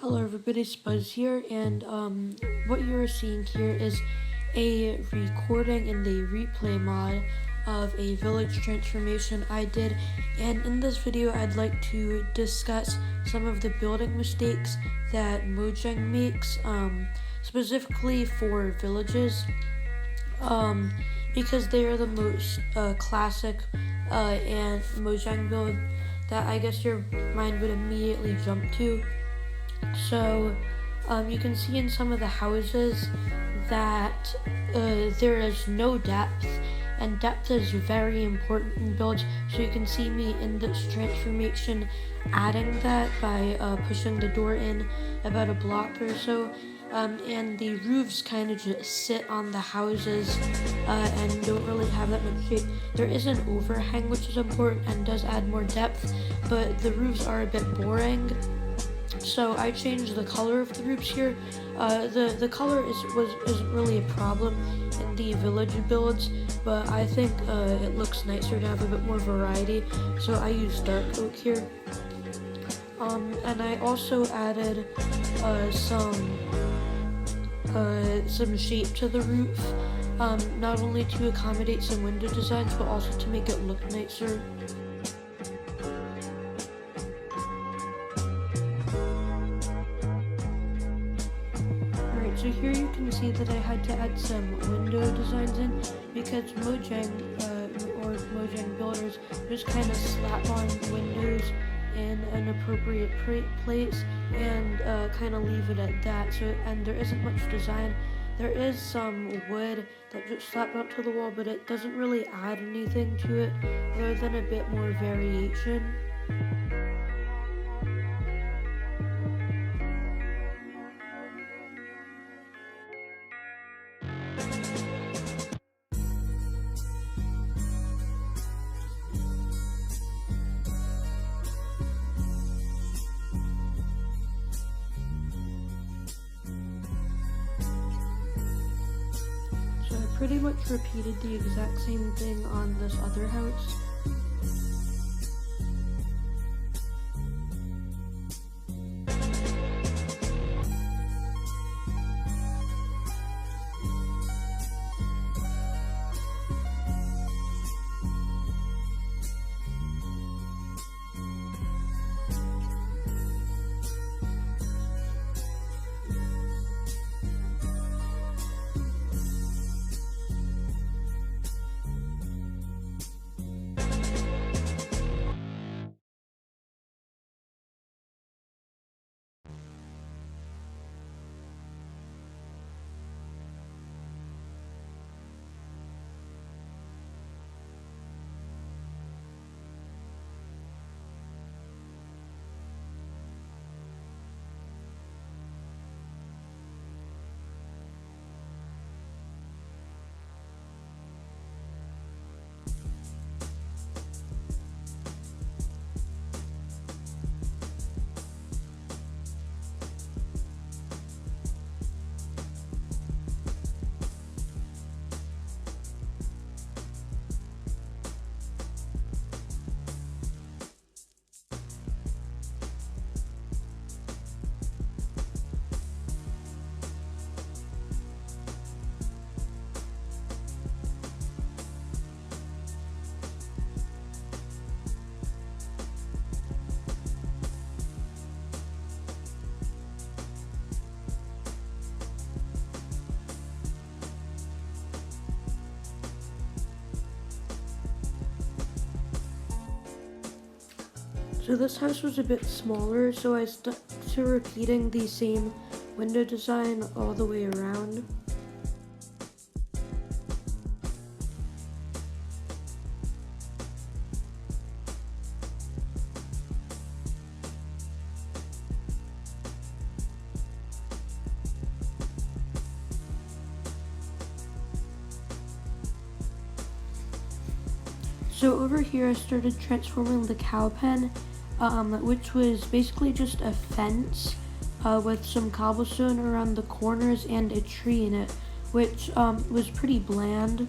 Hello everybody, it's Buzz here, and what you're seeing here is a recording in the replay mod of a village transformation I did, and in this video I'd like to discuss some of the building mistakes that Mojang makes, specifically for villages, because they are the most classic and Mojang build that I guess your mind would immediately jump to. So you can see in some of the houses that there is no depth, and depth is very important in builds. So you can see me in this transformation adding that by pushing the door in about a block or so. And the roofs kind of just sit on the houses and don't really have that much shape. There is an overhang, which is important and does add more depth, but the roofs are a bit boring. So I changed the color of the roofs here. The color isn't really a problem in the village builds, but I think it looks nicer to have a bit more variety. So I used dark oak here. And I also added some shape to the roof, not only to accommodate some window designs, but also to make it look nicer. So here you can see that I had to add some window designs in because Mojang builders just kind of slap on windows in an appropriate place and kind of leave it at that. And there isn't much design. There is some wood that just slapped onto the wall, but it doesn't really add anything to it other than a bit more variation. So I pretty much repeated the exact same thing on this other house. So this house was a bit smaller, so I stuck to repeating the same window design all the way around. So over here I started transforming the cow pen, which was basically just a fence with some cobblestone around the corners and a tree in it, which was pretty bland.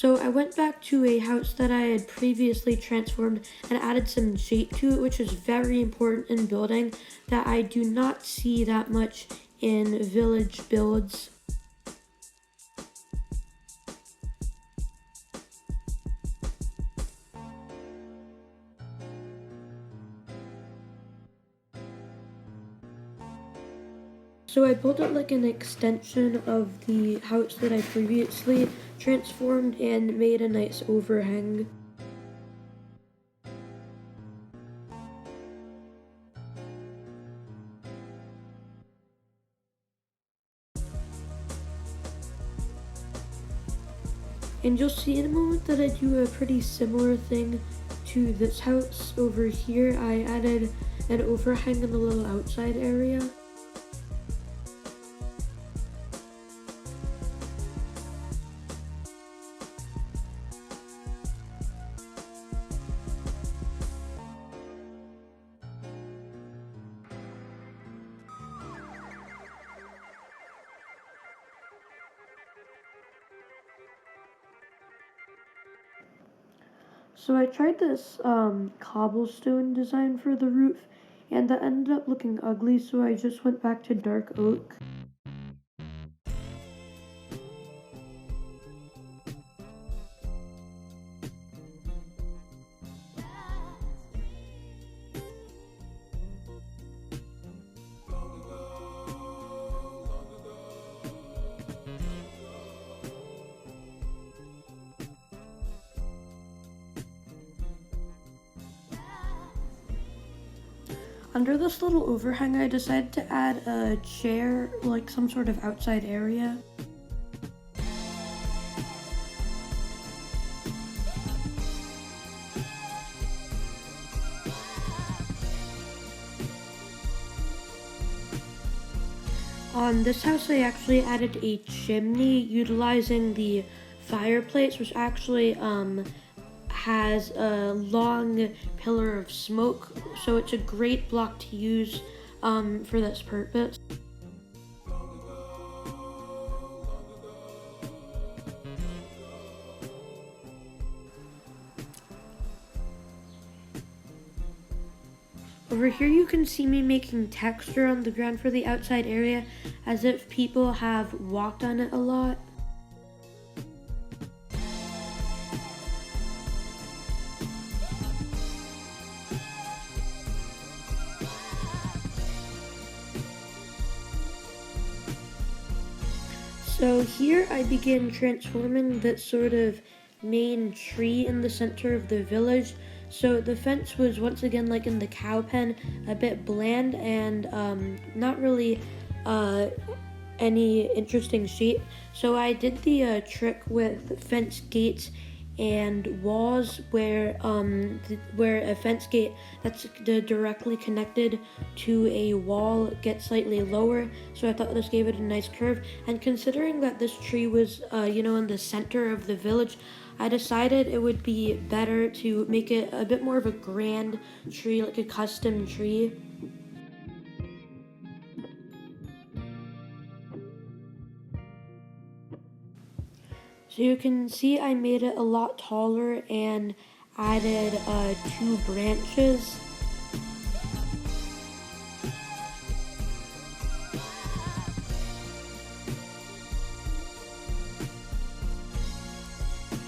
So I went back to a house that I had previously transformed and added some shape to it, which is very important in building that I do not see that much in village builds. So I built it like an extension of the house that I previously transformed and made a nice overhang. And you'll see in a moment that I do a pretty similar thing to this house over here. I added an overhang in the little outside area. So I tried this cobblestone design for the roof, and that ended up looking ugly, so I just went back to dark oak. Under this little overhang, I decided to add a chair, like some sort of outside area. On this house, I actually added a chimney utilizing the fireplace, which actually has a long pillar of smoke, so it's a great block to use for this purpose. Over here you can see me making texture on the ground for the outside area as if people have walked on it a lot. So here I begin transforming that sort of main tree in the center of the village. So the fence was once again like in the cow pen, a bit bland and not really any interesting shape. So I did the trick with fence gates and walls where a fence gate that's directly connected to a wall gets slightly lower. So I thought this gave it a nice curve. And considering that this tree was in the center of the village, I decided it would be better to make it a bit more of a grand tree, like a custom tree. So you can see I made it a lot taller and added 2 branches.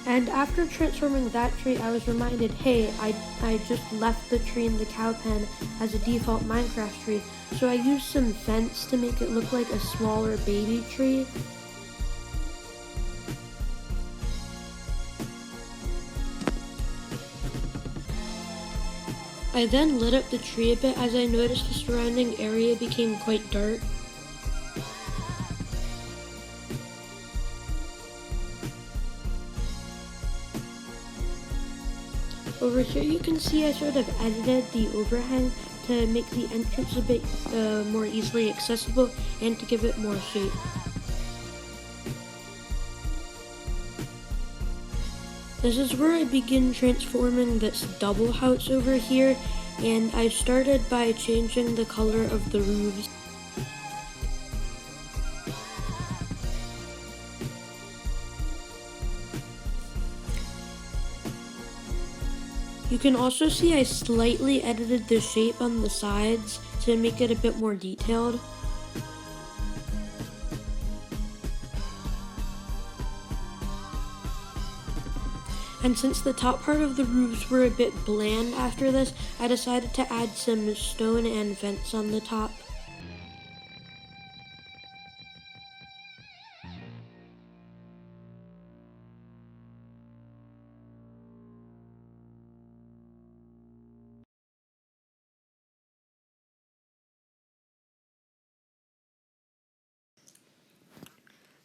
And after transforming that tree, I was reminded, hey, I just left the tree in the cow pen as a default Minecraft tree. So I used some fence to make it look like a smaller baby tree. I then lit up the tree a bit as I noticed the surrounding area became quite dark. Over here you can see I sort of edited the overhang to make the entrance a bit more easily accessible and to give it more shape. This is where I begin transforming this double house over here, and I started by changing the color of the roofs. You can also see I slightly edited the shape on the sides to make it a bit more detailed. And since the top part of the roofs were a bit bland after this, I decided to add some stone and vents on the top.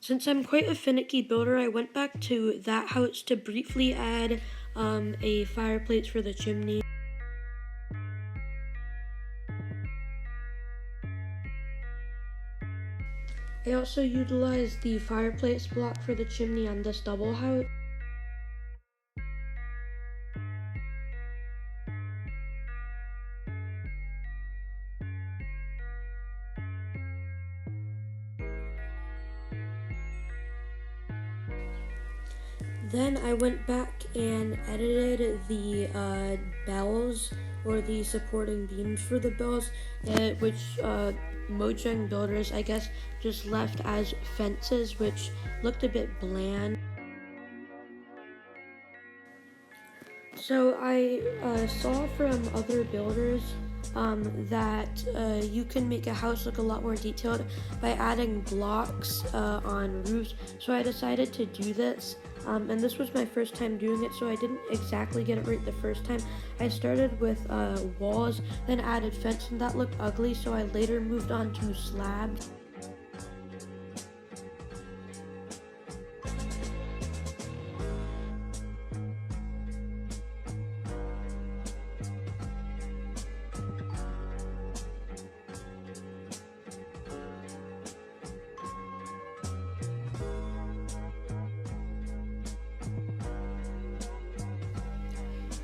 Since I'm quite a finicky builder, I went back to that house to briefly add a fireplace for the chimney. I also utilized the fireplace block for the chimney on this double house. Then I went back and edited the bells, or the supporting beams for the bells, which Mojang builders, I guess, just left as fences, which looked a bit bland. So I saw from other builders that you can make a house look a lot more detailed by adding blocks on roofs. So I decided to do this, and this was my first time doing it, so I didn't exactly get it right the first time. I started with walls, then added fence, and that looked ugly, so I later moved on to slabs.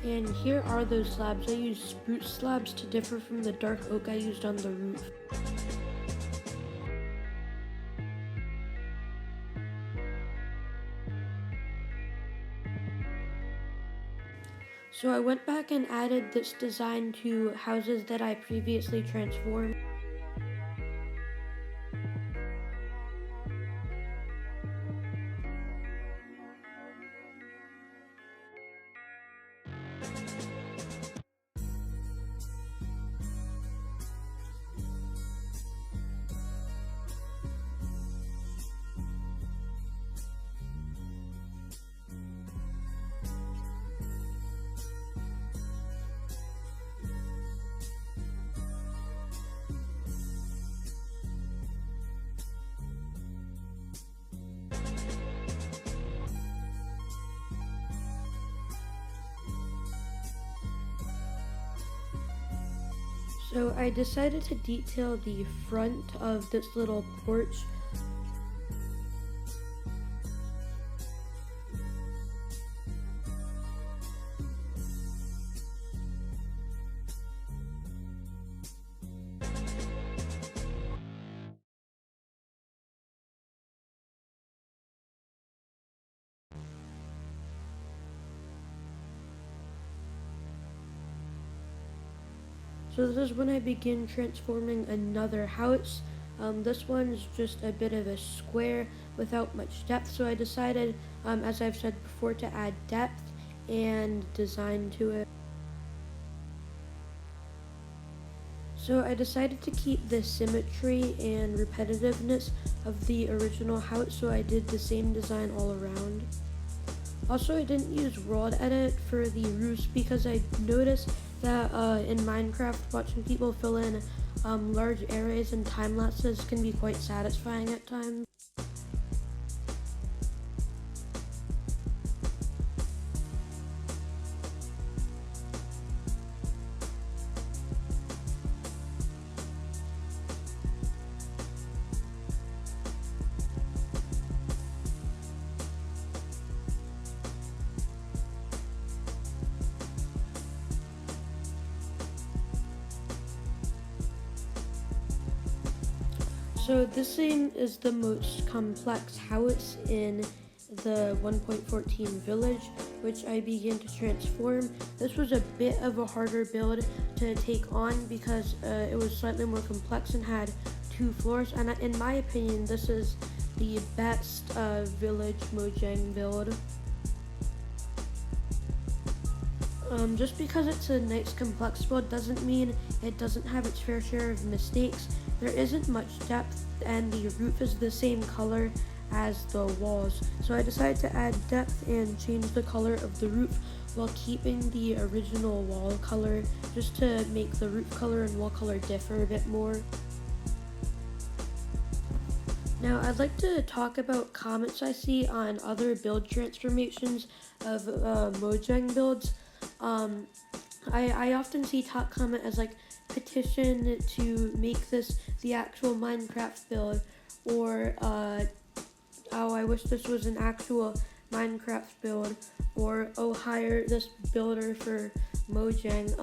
And here are those slabs. I used spruce slabs to differ from the dark oak I used on the roof. So I went back and added this design to houses that I previously transformed. So I decided to detail the front of this little porch. So this is when I begin transforming another house. This one's just a bit of a square without much depth, so I decided, as I've said before, to add depth and design to it. So I decided to keep the symmetry and repetitiveness of the original house, so I did the same design all around. Also, I didn't use world edit for the roofs because I noticed that in Minecraft, watching people fill in large areas and time lapses can be quite satisfying at times. So this thing is the most complex house in the 1.14 village, which I began to transform. This was a bit of a harder build to take on because it was slightly more complex and had 2 floors, and in my opinion this is the best village Mojang build. Just because it's a nice complex build doesn't mean it doesn't have its fair share of mistakes. There isn't much depth and the roof is the same color as the walls. So I decided to add depth and change the color of the roof while keeping the original wall color, just to make the roof color and wall color differ a bit more. Now I'd like to talk about comments I see on other build transformations of Mojang builds. I often see top comment as like petition to make this the actual Minecraft build, or oh, I wish this was an actual Minecraft build, or oh, hire this builder for Mojang.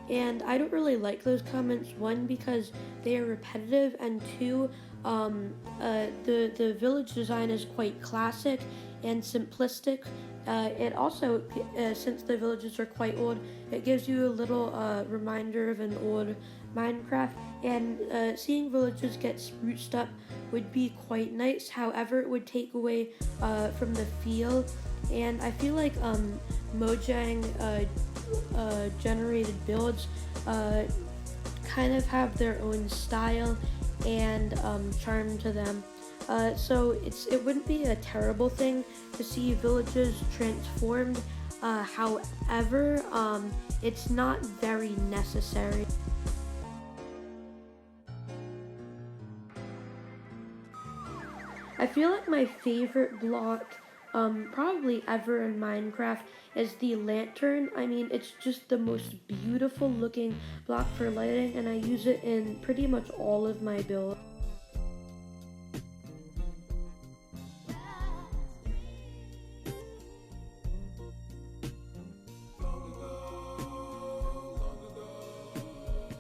And I don't really like those comments, one because they are repetitive, and two, the village design is quite classic and simplistic. It also, since the villages are quite old, it gives you a little reminder of an old Minecraft, and seeing villages get spruced up would be quite nice. However, it would take away from the feel, and I feel like Mojang generated builds kind of have their own style and charm to them. So it wouldn't be a terrible thing to see villages transformed. However, it's not very necessary. I feel like my favorite block probably ever in Minecraft is the lantern. I mean, it's just the most beautiful looking block for lighting, and I use it in pretty much all of my builds.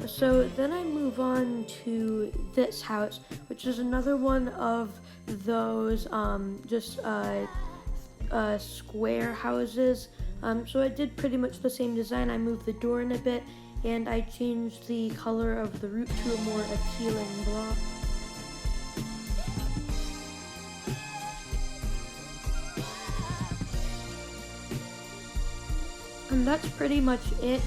So then I move on to this house, which is another one of those square houses. So I did pretty much the same design. I moved the door in a bit, and I changed the color of the roof to a more appealing block. And that's pretty much it.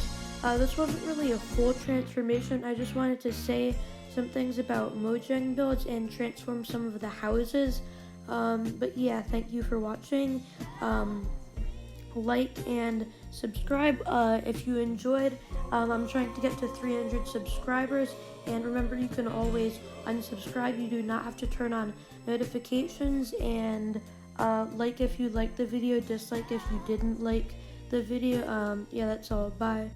This wasn't really a full transformation. I just wanted to say some things about Mojang builds and transform some of the houses. But yeah, thank you for watching. Like and subscribe if you enjoyed. I'm trying to get to 300 subscribers, and remember, you can always unsubscribe. You do not have to turn on notifications, and like if you liked the video, dislike if you didn't like the video. Yeah, that's all. Bye.